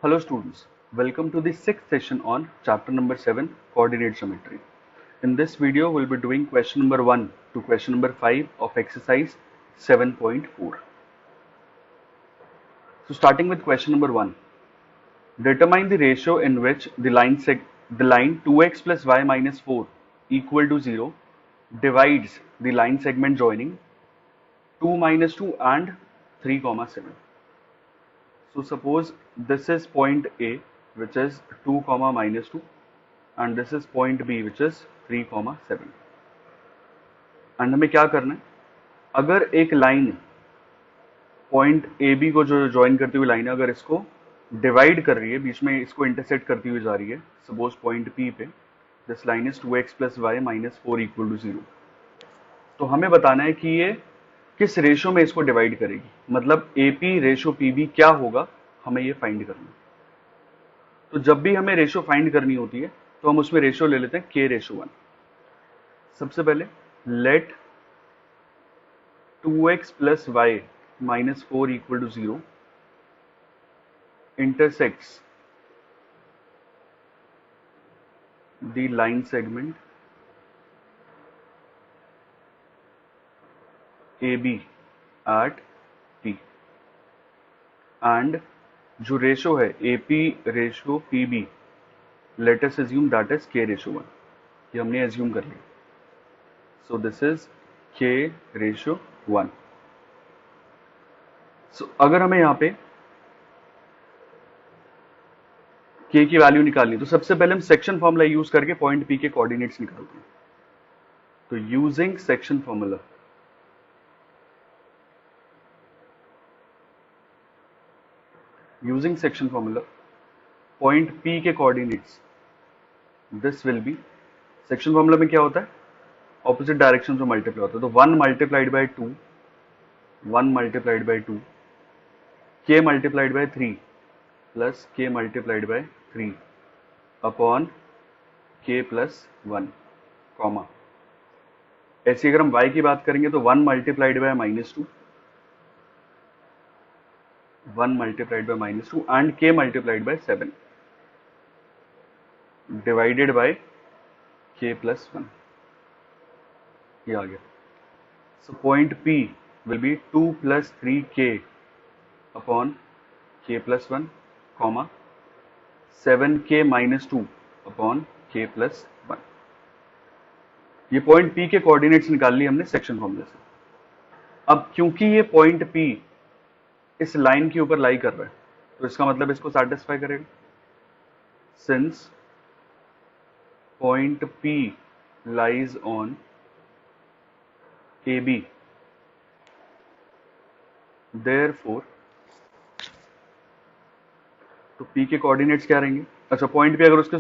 Hello students, welcome to the sixth session on chapter number 7 coordinate geometry. In this video we'll be doing question number 1 to question number 5 of exercise 7.4. So starting with question number 1, determine the ratio in which the line 2x plus y minus 4 equal to 0 divides the line segment joining 2 minus 2 and 3 comma 7. So suppose this is point A which is 2 comma minus 2 and this is point B which is 3 comma 7. And हमें क्या करना है, अगर एक line point A B को जो join करती हुई लाइन है अगर इसको डिवाइड कर रही है, बीच में इसको इंटरसेक्ट करती हुई जा रही है, सपोज पॉइंट पी पे this line is 2x plus Y minus 4 equal to 0, तो हमें बताना है कि ये किस रेशो में इसको डिवाइड करेगी, मतलब AP रेशो PB क्या होगा, हमें ये फाइंड करना है। तो जब भी हमें रेशो फाइंड करनी होती है तो हम उसमें रेशो ले लेते हैं K रेशो 1। सबसे पहले let 2x plus Y minus 4 equal to 0 intersects the line segment AB at P and जो रेशो है AP ratio PB let us assume that is K ratio 1, ये हमने अज्यूम कर लिया। So this is K ratio 1। So अगर हमें यहाँ पे K की वैल्यू निकालनी तो सबसे पहले हम सेक्शन फॉर्मूला यूज करके पॉइंट P के कोऑर्डिनेट्स निकालते हैं। तो using section formula point P के coordinates this will B, section formula में क्या होता है, ऑपोजिट डायरेक्शन में मल्टीप्लाई होता है, तो 1 multiplied by 2 1 multiplied by 2 K multiplied by 3 plus K multiplied by 3 upon K plus 1 comma. ऐसे अगर हम y की बात करेंगे तो 1 multiplied by minus 2 1 multiplied by minus 2 and K multiplied by 7 divided by K plus 1, ये आ गया। So point P will be 2 plus 3K upon K plus 1 comma 7K minus 2 upon K plus 1। ये point P के coordinates निकाल लिए हमने section फॉर्मूले से। अब क्योंकि ये पॉइंट P इस लाइन के ऊपर लाई कर रहा है तो इसका मतलब इसको सैटिस्फाई करेगा, since point P lies on AB therefore, तो P के कोऑर्डिनेट्स क्या रहेंगे, अच्छा पॉइंट P अगर उसके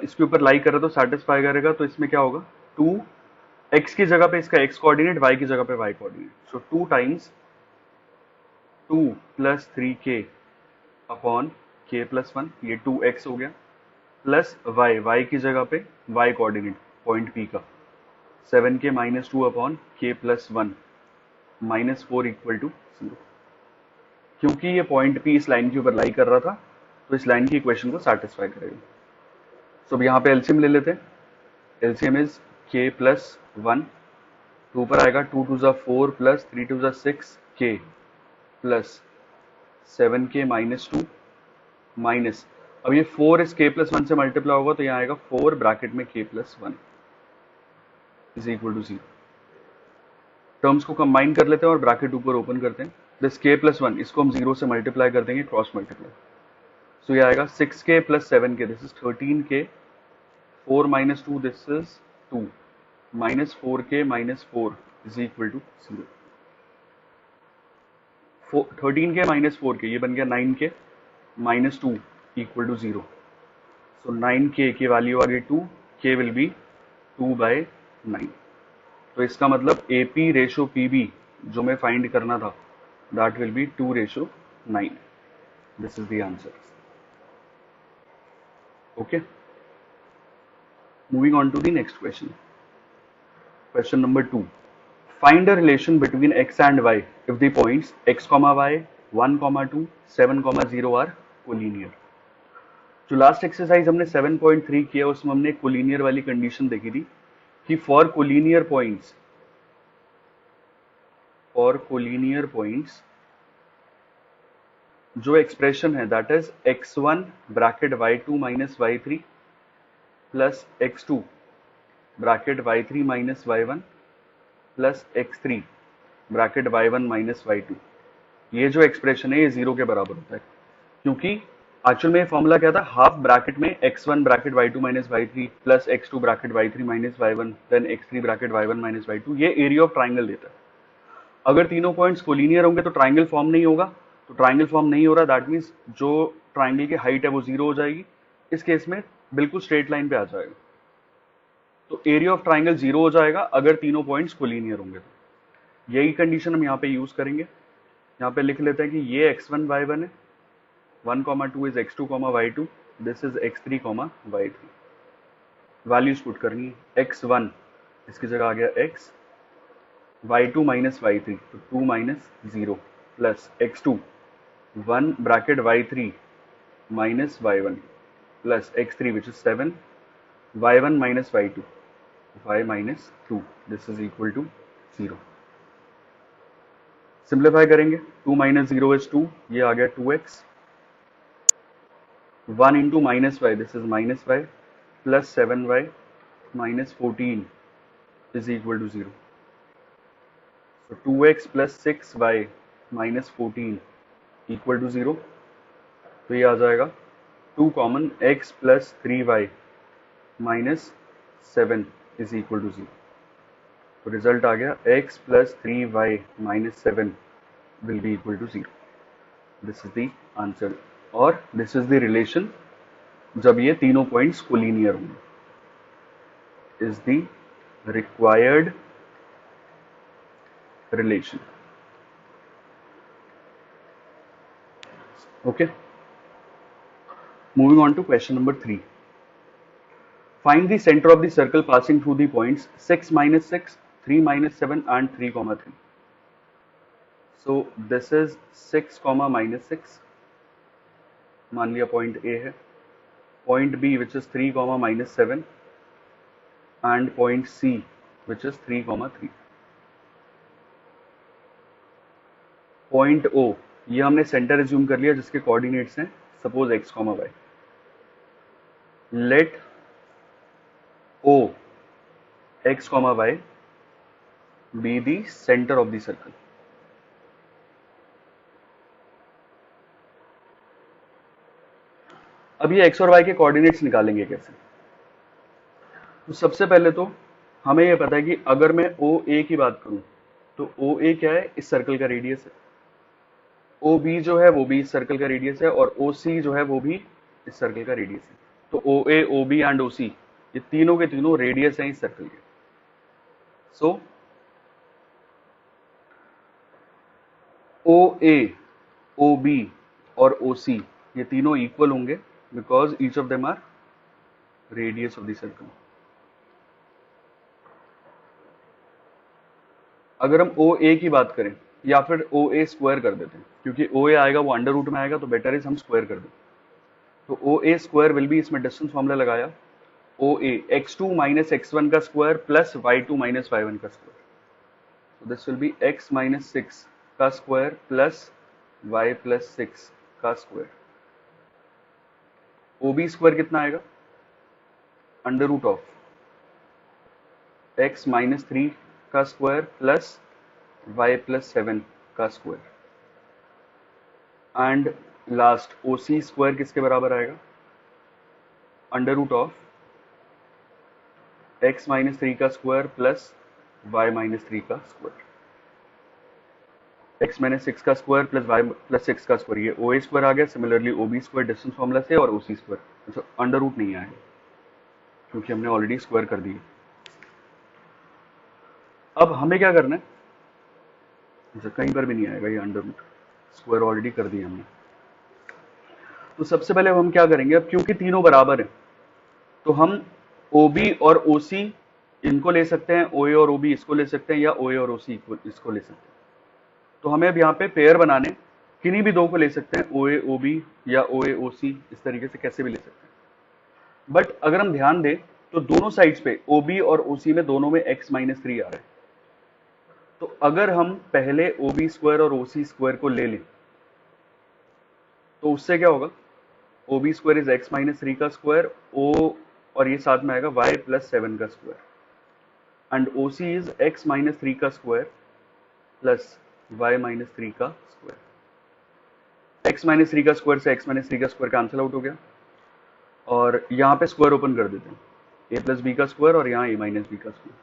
इसके ऊपर लाई कर रहा है तो सैटिस्फाई करेगा, तो इसमें क्या होगा 2 x की जगह पे इसका x कोऑर्डिनेट, y की जगह पे y कोऑर्डिनेट, सो 2 times 2 plus 3K upon K plus 1, ये 2x हो गया, प्लस y की जगह पे y कोऑर्डिनेट पॉइंट P का 7K minus 2 upon K plus 1 minus 4 equal to 0। क्योंकि ये पॉइंट P इस लाइन के ऊपर लाई कर रहा था तो इस लाइन की इक्वेशन को सैटिस्फाई करेगा। सो यहाँ पे एलसीएम ले लेते हैं, एलसीएम इज K प्लस 1, तो ऊपर आएगा 2 2 जा 4 प्लस 3 2 जा 6K plus 7K minus 2 minus, अब ये 4 इस K प्लस 1 से मल्टीप्लाई होगा तो यहाँ आएगा 4 ब्रैकेट में K plus 1 is equal to 0। Terms को कंबाइन कर लेते हैं और ब्रैकेट ऊपर ओपन करते हैं, दिस K प्लस 1 इसको हम 0 से मल्टीप्लाई कर देंगे, क्रॉस मल्टीप्लाई, सो ये आएगा 6K plus 7K this is 13K, 4 minus 2 this is 2 minus 4K minus 4 is equal to 0। 13K minus 4K ये बन गया 9K minus 2 equal to 0, so 9K की वैल्यू आ गई 2, K विल बी 2/9। तो इसका मतलब AP रेशो PB जो मैं फाइंड करना था that will be 2:9, this is the answer. Okay, moving on to the next question, question number 2, find a relation between x and y if the points x, y, 1, 2, 7, 0 are collinear। जो last exercise हमने 7.3 किया उसमें हमने collinear वाली condition देखी थी कि for collinear points जो एक्सप्रेशन है that is x1 bracket y2 minus y3 plus x2 bracket y3 minus y1 plus x3 bracket y1 minus y2, ये जो एक्सप्रेशन है ये 0 के बराबर होता है, क्योंकि एक्चुअल में फॉर्मूला क्या था, हाफ ब्रैकेट में x1 bracket y2 minus y3 plus x2 bracket y3 minus y1 then x3 bracket y1 minus y2, ये एरिया ऑफ ट्राइंगल देता है। अगर तीनों पॉइंट्स कोलिनियर होंगे तो ट्राइंगल फॉर्म नहीं होगा, तो ट्राइंगल फॉर्म नहीं हो रहा दैट मीन्स जो ट्राइंगल की हाइट है वो 0 हो जाएगी, इस केस में बिल्कुल स्ट्रेट लाइन पे आ जाएगा, तो एरिया ऑफ ट्राइंगल 0 हो जाएगा अगर तीनों पॉइंट्स कोलिनियर होंगे। तो यही कंडीशन हम यहाँ पे यूज करेंगे। यहाँ पे लिख लेते हैं कि ये x1 y1 है, 1,2 is x2 y2, this is x3 y3। Values put करनी है, x1 इसकी जगह आ गया x, y2 माइनस y3 तो 2 minus 0 plus x2 1 bracket y3 minus y1 plus x3 which is 7 y1 minus y2 y minus 2, this is equal to 0। Simplify करेंगे, 2 minus 0 is 2, ये आ गया 2x, 1 into minus y this is minus y plus 7y minus 14 is equal to 0। So 2x plus 6y minus 14 equal to 0, तो ये आ जाएगा 2 common x plus 3y minus 7 is equal to 0। तो result आ गया x plus 3y minus 7 will be equal to 0। This is the answer और this is the relation जब ये तीनों पॉइंट्स कोलिनियर होंगे, is the required relation. Okay. Moving on to question number 3. Find the center of the circle passing through the points 6 minus 6, 3 minus 7 and 3 comma 3. So this is 6 comma minus 6. मान लिया point A है. Point B which is 3 comma minus 7 and point C which is 3 comma 3. Point O ये हमने centre assume कर लिया जिसके coordinates हैं suppose x, y। Let O x, y be the centre of the circle. अब ये x और y के कोऑर्डिनेट्स निकालेंगे कैसे? तो सबसे पहले तो हमें ये पता है कि अगर मैं OA की बात करूं तो OA क्या है, इस सर्कल का रेडियस है। OB जो है वो भी इस सर्कल का रेडियस है और OC जो है वो भी इस सर्कल का रेडियस है। तो OA, OB एंड OC ये तीनों के तीनों रेडियस हैं इस सर्कल के। सो OA, OB और OC ये तीनों इक्वल होंगे because each of them are radius of the circle. अगर हम OA की बात करें या फिर OA स्क्वायर कर देते हैं, क्योंकि OA आएगा वो अंडर रूट में आएगा तो बेटर इज हम स्क्वायर कर दें। तो OA स्क्वायर विल बी, इसमें डिस्टेंस फॉर्मूला लगाया, OA x2 माइनस x1 का square plus y2 minus y1 का स्क्वायर, तो this will B x minus 6 का स्क्वायर प्लस y प्लस 6 का स्क्वायर। OB स्क्वायर कितना आएगा, under root of x minus 3 का स्क्वायर प्लस y प्लस 7 का square, and last OC square किसके बराबर आएगा, under root of x minus 3 का स्क्वायर प्लस y माइनस 3 का स्क्वायर, x माइनस 6 का स्क्वायर प्लस y प्लस 6 का स्क्वायर, ये OA स्क्वायर आ गया। Similarly OB square distance formula से और OC स्क्वायर, अच्छा अंडर रूट नहीं आएगा क्योंकि हमने ऑलरेडी स्क्वायर कर दिया। अब हमें क्या करना है, अच्छा कहीं पर भी नहीं आएगा ये अंडर रूट, स्क्वायर ऑलरेडी कर दिया हमने। तो सबसे पहले हम क्या करेंगे, अब क्योंकि तीनों बराबर हैं तो हम OB और OC इनको ले सकते हैं, OA और OB इसको ले सकते हैं, या OA और OC इसको ले सकते हैं। तो हमें अब यहाँ पे पेयर बनाने किन्हीं भी दो को ले सकते हैं, ओ ए ओ बी या ओ ए ओ सी, इस तरीके से कैसे भी ले सकते हैं। बट अगर हम ध्यान दें तो दोनों साइड्स पे ओ बी और ओ सी में दोनों में x माइनस थ्री आ रहा है। तो अगर हम पहले ओ बी स्क्वायर और ओ सी स्क्वायर को ले लें तो उससे क्या होगा, O B square is x minus three का स्क्वायर, ओ और ये साथ में आएगा वाई प्लस सेवन का square, and O C is x minus three का square plus Y minus three का स्क्वायर। एक्स माइनस थ्री का स्क्वायर से एक्स माइनस थ्री का स्क्वायर कैंसिल आउट हो गया, और यहाँ पे स्क्वायर ओपन कर देते हैं, ए प्लस बी का स्क्वायर और यहाँ ए माइनस बी का स्क्वायर,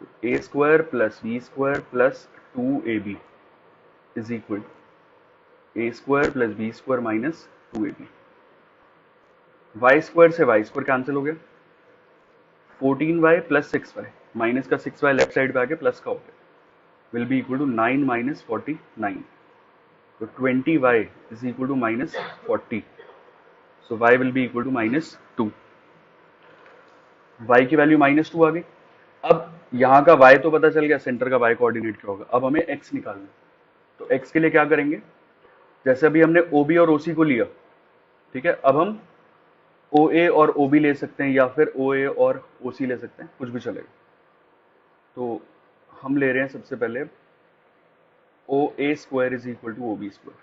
तो A square plus B square plus two A B is equal A square plus B square minus two A B. Y square से y square cancel हो गया, 14y plus 6y, minus का 6y left side पे आके plus का हो गया, will be equal to 9 minus 49, तो 20y is equal to minus 40, so y will be equal to minus 2। y की वैल्यू माइनस 2 आ गई। अब यहाँ का y तो पता चल गया, सेंटर का y कोऑर्डिनेट क्या होगा। अब हमें x निकालना, तो x के लिए क्या करेंगे, जैसे अभी हमने OB और OC को लिया, ठीक है, अब हम OA और OB ले सकते हैं या फिर OA और OC ले सकते हैं, कुछ भी चलेगा। तो हम ले रहे हैं सबसे पहले OA square is equal to OB square.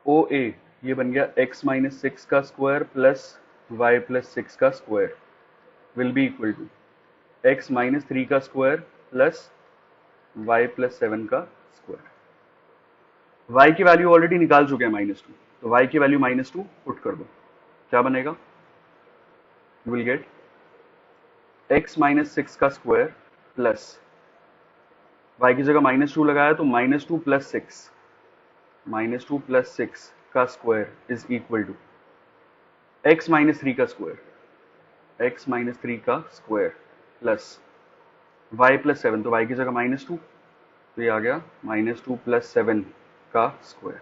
OA ये बन गया x माइनस सिक्स का square plus y plus six का square will be equal to x minus three का square plus y plus seven का स्क्वायर। y की value already निकाल चुके हैं माइनस टू, तो y की वैल्यू माइनस टू पुट कर दो, क्या बनेगा, you will get x minus six का स्क्वायर प्लस y की जगह माइनस टू लगाया तो minus two plus six, minus two plus six का square is equal to x minus three का स्क्वायर, x माइनस थ्री का square plus y plus seven, तो y की जगह माइनस टू, तो ये आ गया माइनस टू प्लस सेवन का स्क्वायर।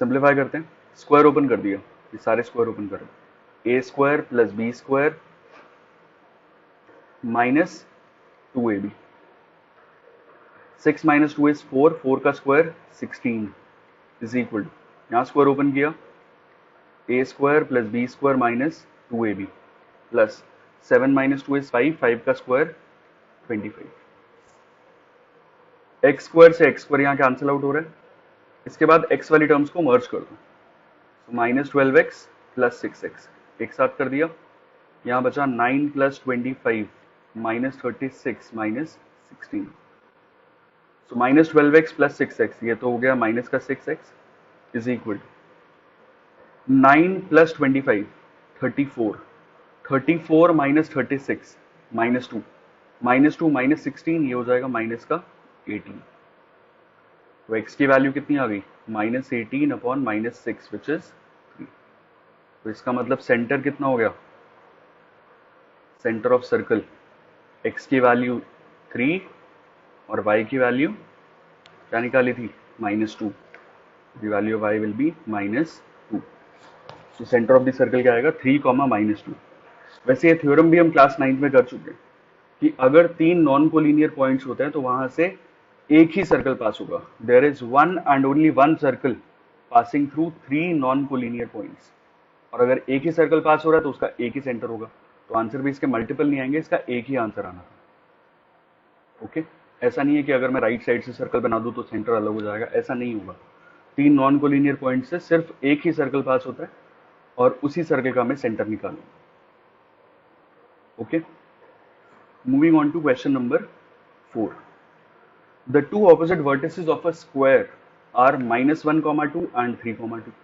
सिंप्लीफाई करते हैं, स्क्वायर ओपन कर दिया, ये सारे स्क्वायर ओपन करो, A square plus B square minus two A B, six minus two is four, four का स्क्वायर 16 इज इक्वल टू, यहाँ स्क्वायर ओपन किया, A square plus B square minus two A B plus seven minus two is five, five का square 25, x square से x square यहाँ cancel out हो रहा है। इसके बाद x वाली टर्म्स को मर्ज कर दो, तो माइनस 12x प्लस 6x एक साथ कर दिया, यहाँ बचा 9 plus 25 minus 36 minus 16, so minus 12x plus 6x, ये तो हो गया माइनस का 6x is equal to 9 plus 25 34, 34 minus 36 minus two, minus two minus 16, ये हो जाएगा माइनस का 18, तो x की वैल्यू कितनी आ गई, minus 18 upon minus six which is 3। तो इसका मतलब सेंटर कितना हो गया, सेंटर ऑफ सर्कल, x की वैल्यू 3 और y की वैल्यू क्या निकाली थी, minus two, the value of y will B minus two. तो सेंटर ऑफ द सर्कल क्या आएगा, 3 कॉमा माइनस टू। वैसे ये थ्योरम भी हम क्लास 9 में कर चुके हैं कि अगर तीन नॉन कोलिनियर पॉइंट्स होते हैं तो वहां से एक ही सर्कल पास होगा, there is one and only one circle passing through three non collinear points, और अगर एक ही सर्कल पास हो रहा है तो उसका एक ही सेंटर होगा, तो आंसर भी इसके मल्टीपल नहीं आएंगे, इसका एक ही आंसर आना था। ओके, ऐसा नहीं है कि अगर मैं राइट साइड से सर्कल बना दूं तो सेंटर अलग हो जाएगा, ऐसा नहीं होगा। तीन नॉन कोलिनियर पॉइंट से सिर्फ एक ही सर्कल पास होता है और उसी सर्कल का हमें सेंटर निकालना। Okay, moving on to question number 4। The two opposite vertices of a square are -1, 2 and 3, 2.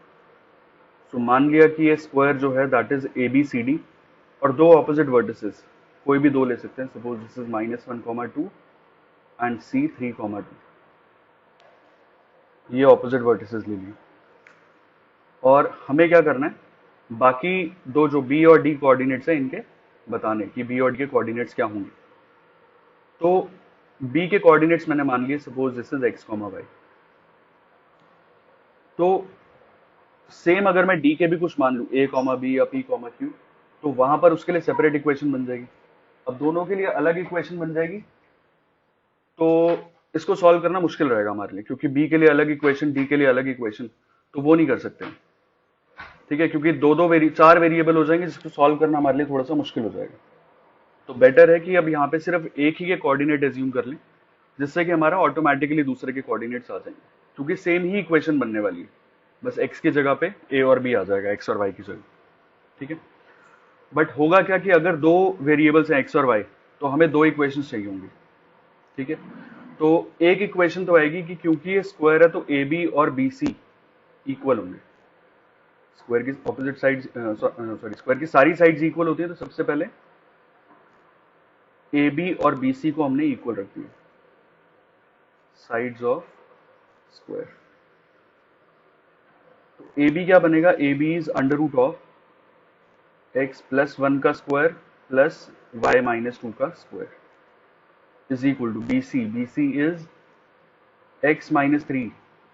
So मान लिया कि ये स्क्वायर जो है दैट इज ABCD और दो ऑपोजिट वर्टिसेस कोई भी दो ले सकते हैं, suppose this is -1, 2 and C 3, 2। ये ऑपोजिट वर्टिसेस ले लिए और हमें क्या करना है, बाकी दो जो B और D कोऑर्डिनेट्स हैं इनके बताने कि B और D के कोऑर्डिनेट्स क्या होंगे। तो B के कोऑर्डिनेट्स मैंने मान लिए, suppose this is x, y। तो सेम अगर मैं D के भी कुछ मान लूं A, B या P, Q, तो वहां पर उसके लिए सेपरेट इक्वेशन बन जाएगी। अब दोनों के लिए अलग इक्वेशन बन जाएगी, तो इसको सॉल्व करना मुश्किल रहेगा हमारे लिए, क्योंकि बी के लिए अलग इक्वेशन, डी के लिए अलग इक्वेशन, तो वो नहीं कर सकते हैं। ठीक है, क्योंकि चार वेरिएबल हो जाएंगे, जिसको सॉल्व करना हमारे लिए थोड़ा सा मुश्किल हो जाएगा। तो बेटर है कि अब यहाँ पे सिर्फ एक ही के कोऑर्डिनेट एज्यूम कर लें, जिससे कि हमारा ऑटोमेटिकली दूसरे के कोऑर्डिनेट्स आ जाएंगे, क्योंकि सेम ही इक्वेशन बनने वाली है, बस एक्स की जगह पे ए और बी आ जाएगा, एक्स और वाई की जगह। ठीक है, बट होगा क्या कि अगर दो वेरिएबल्स हैं एक्स और वाई, तो हमें दो इक्वेशंस चाहिए होंगी। ठीक है, तो एक इक्वेशन तो आएगी कि क्योंकि ये स्क्वायर है तो ए बी और बी सी इक्वल होंगे। स्क्वायर की ऑपोजिट साइड, सॉरी, स्क्वायर की सारी साइड्स इक्वल होती है, तो सबसे पहले ए बी और बी सी को हमने इक्वल रख दिया, साइड्स ऑफ स्क्वायर। तो ए बी क्या बनेगा, A B is under root of x plus one का square plus Y minus two का square is equal to B C, B C is x minus three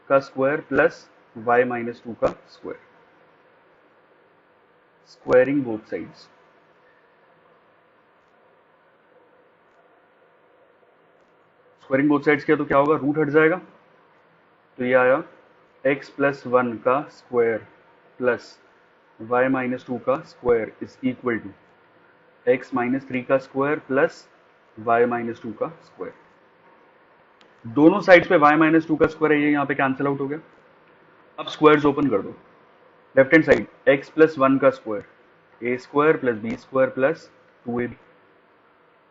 का square plus Y minus two का square, squaring both sides. Squaring both sides किया तो क्या होगा, root हट जाएगा, तो ये आया x प्लस वन का square plus Y minus two का square is equal to x minus three का square plus Y minus two का स्क्वायर। दोनों साइड्स पे वाई माइनस टू का स्क्वायर है, ये यहाँ पे कैंसिल आउट हो गया। अब स्क्वायर्स ओपन कर दो, left hand side x plus one का square A square plus B square plus two A B,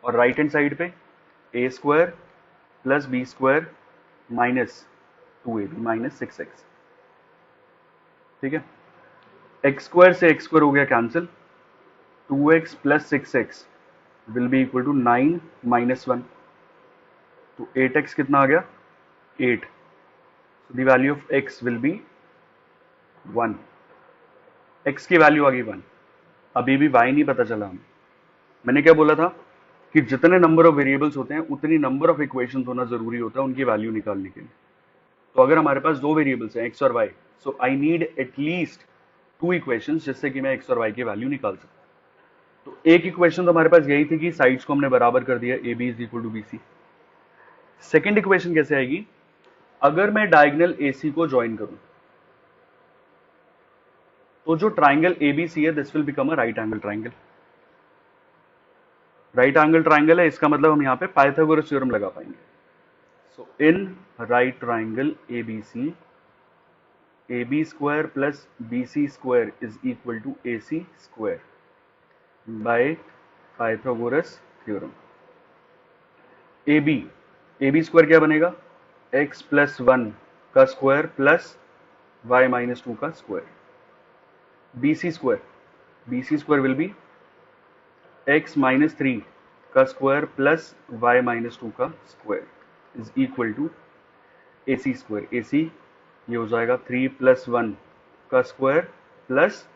और राइट हैंड साइड पे A square plus B square minus two A B minus six x. ठीक है, x square से x square हो गया cancel, two x plus six x will be equal to nine minus one, तो eight x कितना आ गया, eight, the value of x will B one, x की वैल्यू आ गई वन। अभी भी वाई नहीं पता चला हमें। मैंने क्या बोला था कि जितने नंबर ऑफ वेरिएबल्स होते हैं उतनी नंबर ऑफ इक्वेशंस होना जरूरी होता है उनकी वैल्यू निकालने के लिए। तो अगर हमारे पास दो वेरिएबल्स हैं एक्स और y, so I need at least two equations जिससे कि मैं एक्स और वाई की वैल्यू निकाल सकूं। तो एक इक्वेशन तो हमारे पास यही थी कि साइड्स को हमने बराबर कर दिया, A B is equal to B C. Second equation कैसे आएगी, अगर मैं डायगोनल ए सी को ज्वाइन करूं, तो जो ट्राइंगल ए बी सी है this will become a right angle triangle. Right angle triangle है, इसका मतलब हम यहाँ पे पाइथागोरस थ्योरम लगा पाएंगे। So in right triangle A B C, A B square plus B C square is equal to A C square by Pythagoras theorem. A B square क्या बनेगा, एक्स प्लस वन का square plus Y minus two का square. B C square will be x minus three का square plus Y minus two का square is equal to A C square. A C ये हो जाएगा three plus one का square plus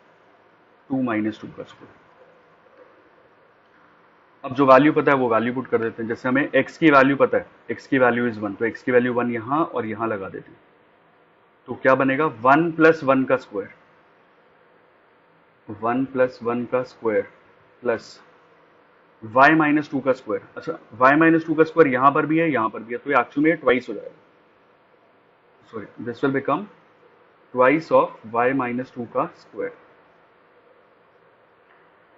to minus two का square. अब जो value पता है वो वैल्यू पुट कर देते हैं। जैसे हमें x की वैल्यू पता है, x की वैल्यू इज वन, तो x की वैल्यू वन यहां और यहां लगा देते हैं, तो क्या बनेगा, वन प्लस वन का स्क्वायर, वन प्लस वन का square plus y minus two का स्क्वायर। अच्छा, y माइनस टू का स्क्वायर यहां पर भी है, यहां पर भी है, तो ये एक्चुअली में ट्वाइस हो जाएगा। Sorry, this will become twice of y minus two का स्क्वायर।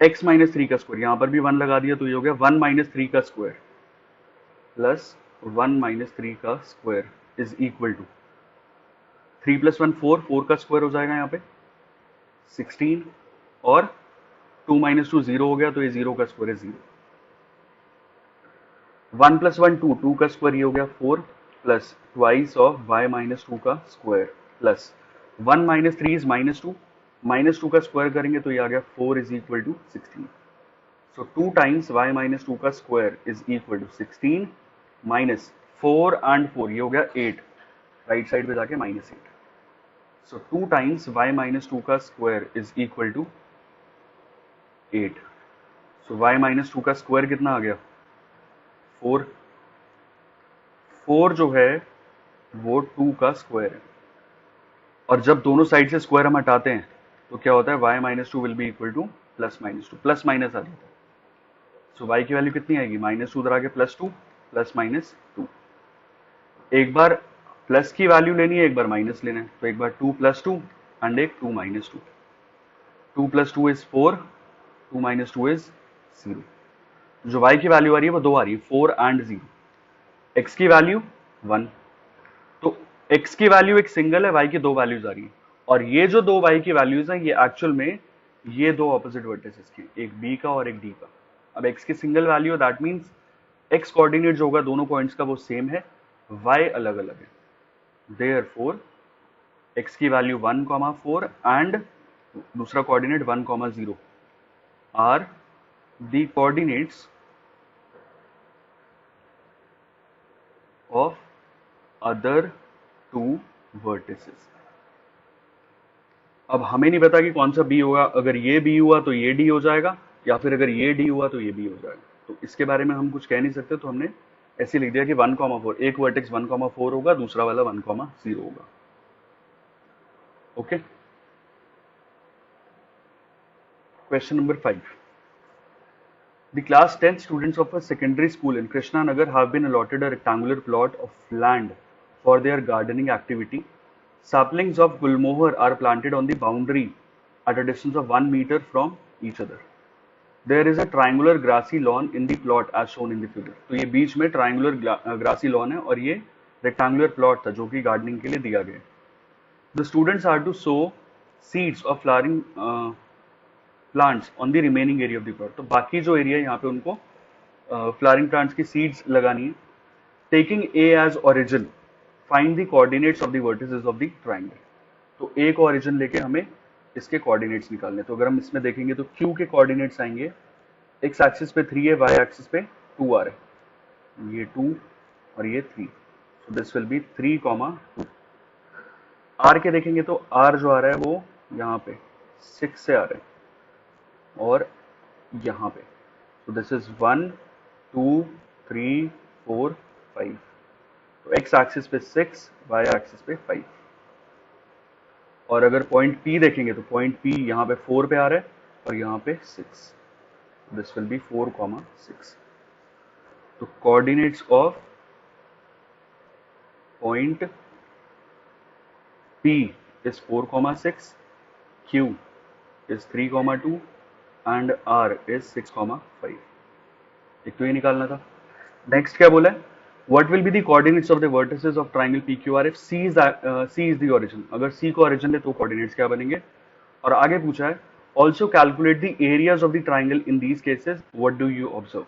x माइनस थ्री का स्क्वायर, यहां पर भी वन लगा दिया, तो ये हो गया वन माइनस थ्री का square plus one minus three का square is equal to three plus one four, four का स्क्वायर हो जाएगा यहाँ पे 16, और टू माइनस टू जीरो हो गया, तो ये जीरो का स्क्वायर है zero. One plus one two, two का स्क्वायर ये हो गया four plus twice of y minus two का square plus one minus three is minus two, minus two का स्क्वायर करेंगे तो ये आ गया four is equal to 16। So two times y minus two का square is equal to 16 minus four and four, ये हो गया 8, राइट साइड पे जाके minus 8। So two times y minus two का square is equal to 8। So y minus two का square कितना आ गया, 4। 4 जो है वो 2 का स्क्वायर है, और जब दोनों साइड से स्क्वायर हम हटाते हैं तो क्या होता है, y minus two will be equal to plus minus two, plus minus आ जाता है। सो y की वैल्यू कितनी आएगी, माइनस टू उधर आगे plus two, plus minus to. एक बार प्लस की वैल्यू लेनी है, एक बार माइनस लेना है, तो एक बार 2 + 2 एंड एक 2 - 2। 2 + 2 इज 4, 2 - 2 इज 0। जो y की वैल्यू आ रही है वो 2 आ रही है, 4 एंड 0। x की वैल्यू 1, तो x की वैल्यू एक सिंगल है, y की दो वैल्यूज आ रही है, और ये जो दो y की वैल्यूज हैं ये एक्चुअल में ये दो ऑपोजिट वर्टिसेस की, एक b का और एक d का। अब x की single value, that means x coordinate जो होगा दोनों पॉइंट्स का वो सेम है, y अलग अलग है। देयरफॉर x की वैल्यू 1, 4 एंड दूसरा coordinate 1, 0 are the coordinates of other two vertices. अब हमें नहीं पता कि कौन सा बी होगा, अगर ये बी हुआ तो ये डी हो जाएगा, या फिर अगर ये डी हुआ तो ये बी हो जाएगा, तो इसके बारे में हम कुछ कह नहीं सकते, तो हमने ऐसे लिख दिया कि 1, 4, एक वर्टेक्स 1, 4 होगा, दूसरा वाला 1, 0 होगा। Okay, question number 5। The class 10 students of a secondary school in Krishna Nagar have been allotted a rectangular plot of land for their gardening activity. Saplings of gulmohar are planted on the boundary at a distance of 1 meter from each other. There is a triangular grassy lawn in the plot as shown in the figure. तो ये बीच में triangular grassy lawn है और ये rectangular plot था जो कि gardening के लिए दिया गया है. The students are to sow seeds of flowering plants on the remaining area of the plot. तो बाकी जो एरिया यहाँ पे उनको फ्लावरिंग प्लांट्स की सीड्स लगानी है। Taking A as origin, find the coordinates of the vertices of the triangle. तो ए को ओरिजिन लेके हमें इसके कोऑर्डिनेट्स निकालने। तो अगर हम इसमें देखेंगे तो क्यू के कोऑर्डिनेट्स आएंगे, एक्स एक्सिस पे 3 है, वाई एक्सिस पे 2 आ रहा है, ये 2 और ये 3, so this will be 3, 2। R के देखेंगे तो आर जो आ रहा है वो यहाँ पे 6 से आ रहा है और यहाँ पे, तो दिस इज 1, 2, 3, 4, 5। तो एक्स एक्सिस पे 6, वाई एक्सिस पे 5। और अगर पॉइंट पी देखेंगे तो पॉइंट पी यहाँ पे 4 पे आ रहा है और यहाँ पे 6, दिस विल बी 4, 6। तो coordinates of point P is 4, 6, Q is 3, 2 and R is 6, 5। एक तो ये निकालना था। नेक्स्ट क्या बोला है, what will be the coordinates of the vertices of triangle PQR if C is the origin. अगर C को ओरिजिन ले तो कोऑर्डिनेट्स क्या बनेंगे। और आगे पूछा है also calculate the areas of the triangle in these cases, what do you observe.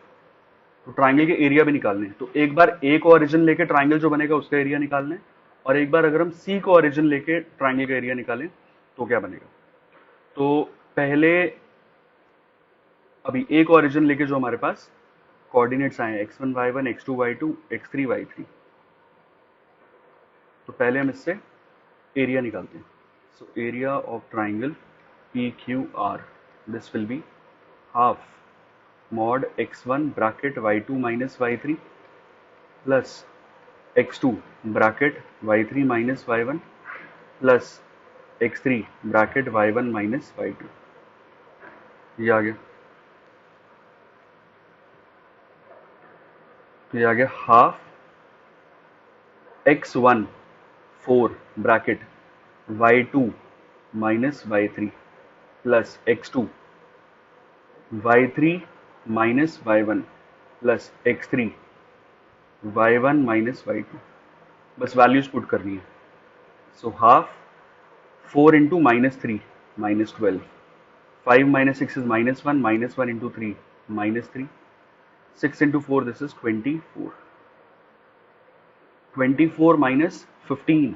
तो ट्रायंगल के एरिया भी निकालने हैं। तो एक बार A को ओरिजिन लेके ट्रायंगल जो बनेगा उसका एरिया निकालना है, और एक बार अगर हम C को ओरिजिन लेके ट्रायंगल का एरिया निकालें तो क्या बनेगा। तो पहले अभी A को ओरिजिन लेके जो हमारे पास कोऑर्डिनेट्स आए x1 y1 x2 y2 x3 y3, तो पहले हम इससे एरिया निकालते हैं। So area of triangle PQR, this will be half mod x1 bracket y2 minus y3 plus x2 bracket y3 minus y1 plus x3 bracket y1 minus y2। ये आ गया, तो ये आ गया half x1 4 bracket y2 minus y3 plus x2 y3 minus y1 plus x3 y1 minus y2। बस values put करनी है। So half 4 into minus 3 minus 12, 5 minus 6 is -1, -1 into 3 -3, 6 into 4 this is 24, 24 minus 15,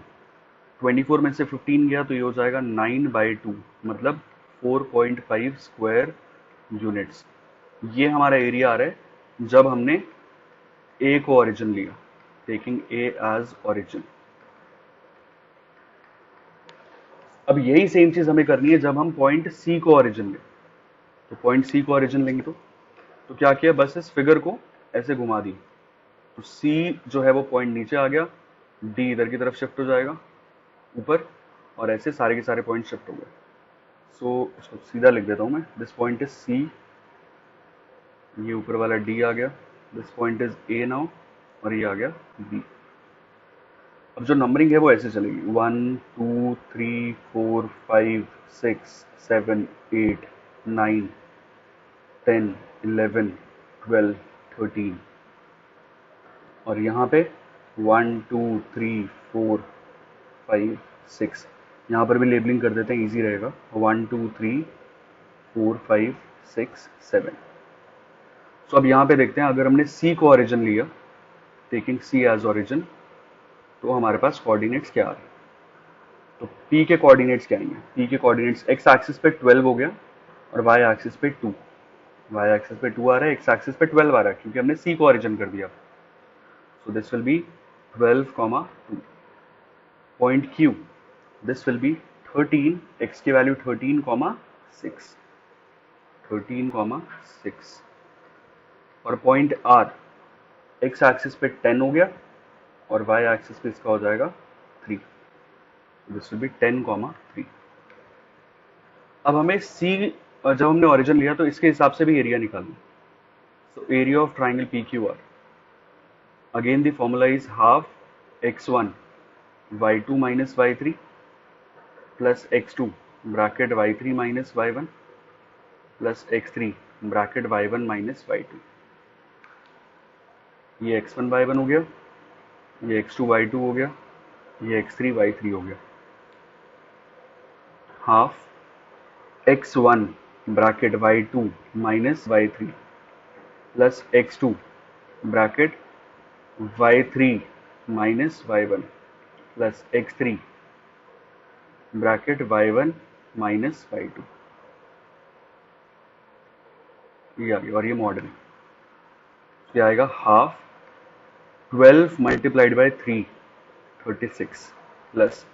24 में से 15 गया तो ये हो जाएगा 9/2, मतलब 4.5 स्क्वायर यूनिट्स। ये हमारा एरिया आ रहा है जब हमने ए को ओरिजिन लिया, टेकिंग ए एज ओरिजिन। अब यही सेम चीज हमें करनी है जब हम पॉइंट सी को ओरिजिन लें। तो पॉइंट सी को ओरिजिन लेंगे तो क्या किया, बस इस फिगर को ऐसे घुमा दी, तो सी जो है वो पॉइंट नीचे आ गया, डी इधर की तरफ शिफ्ट हो जाएगा ऊपर, और ऐसे सारे के सारे पॉइंट शिफ्ट हो गए। सो इसको सीधा लिख देता हूं मैं, दिस पॉइंट इज सी, ये ऊपर वाला डी आ गया, this point is a now, और ये आ गया बी। अब जो नंबरिंग है वो ऐसे चलेगी 1 2 3 4 5 6 7 8 9 10 11 12 13 और यहाँ पे 1 2 3 4 5 6 यहाँ पर भी लेबलिंग कर देते हैं, इजी रहेगा 1 2 3 4 5 6 7। सो अब यहाँ पे देखते हैं अगर हमने C को ओरिजिन लिया, टेकिंग C एज ओरिजिन, तो हमारे पास कोऑर्डिनेट्स क्या आ रहे हैं। तो P के कोऑर्डिनेट्स क्या आएंगे, P के कोऑर्डिनेट्स x एक्सिस पे 12 हो गया और y एक्सिस पे 2, y एक्सिस पे 2 आ रहा है, x एक्सिस पे 12 आ रहा है क्योंकि हमने C को ओरिजिन कर दिया। सो this will B 12, 2। Point Q, this will B 13, x की वैल्यू 13, 6, 13, 6। और पॉइंट R, x एक्सिस पे 10 हो गया और y एक्सिस पे इसका हो जाएगा 3, दिस विल बी 10, 3। अब हमें C, जब हमने ओरिजिन लिया तो इसके हिसाब से भी एरिया निकालना। So area of triangle PQR, again the formula is half x1 y2 minus y3 plus x2 bracket y3 minus y1 plus x3 bracket y1 minus y2। ये x1 y1 हो गया, ये x2 y2 हो गया, ये x3 y3 हो गया। Half x1 bracket y2 minus y3 plus x2 bracket y3 minus y1 plus x3 bracket y1 minus y2, ये आ गया। और ये मॉडल ये आएगा half 12 multiplied by 3 36 plus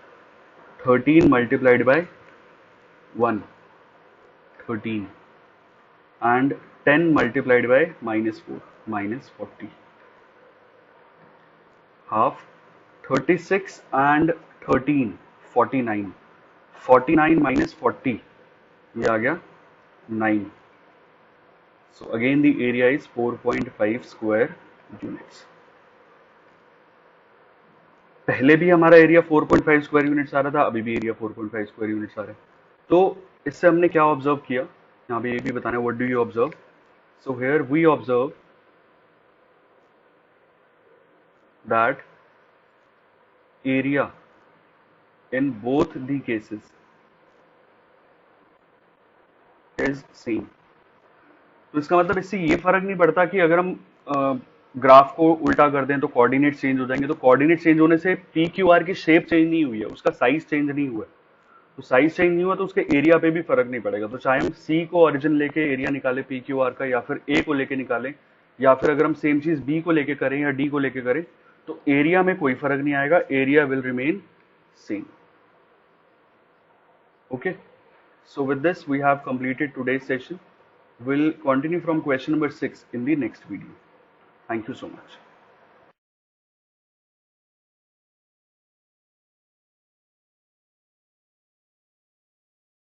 13 multiplied by 1 13 and 10 multiplied by -4 -40। half 36 and 13 49, 49 minus 40 ये आ गया 9। so again the area is 4.5 square units। पहले भी हमारा एरिया 4.5 स्क्वायर यूनिट्स आ रहा था, अभी भी एरिया 4.5 स्क्वायर यूनिट्स आ रहा है। तो इससे हमने क्या ऑब्जर्व किया, यहाँ पे ये भी बताना है what do you observe. So here we observe that area in both the cases is same। तो इसका मतलब इससे ये फर्क नहीं पड़ता कि अगर हम ग्राफ को उल्टा कर दें तो कोऑर्डिनेट चेंज हो जाएंगे। तो कोऑर्डिनेट चेंज होने से पी क्यू आर की शेप चेंज नहीं हुई है, उसका साइज चेंज नहीं हुआ है। तो साइज चेंज नहीं हुआ तो उसके एरिया पे भी फर्क नहीं पड़ेगा। तो चाहे हम सी को ओरिजिन लेके एरिया निकाले पी क्यू आर का, या फिर ए को लेके निकालें, या फिर अगर हम सेम चीज बी को लेके करें या डी को लेके करें, तो एरिया में कोई फर्क नहीं आएगा, area will remain same. Okay, so with this we have completed today's session. We'll continue from question number 6 in the next video. Thank you so much.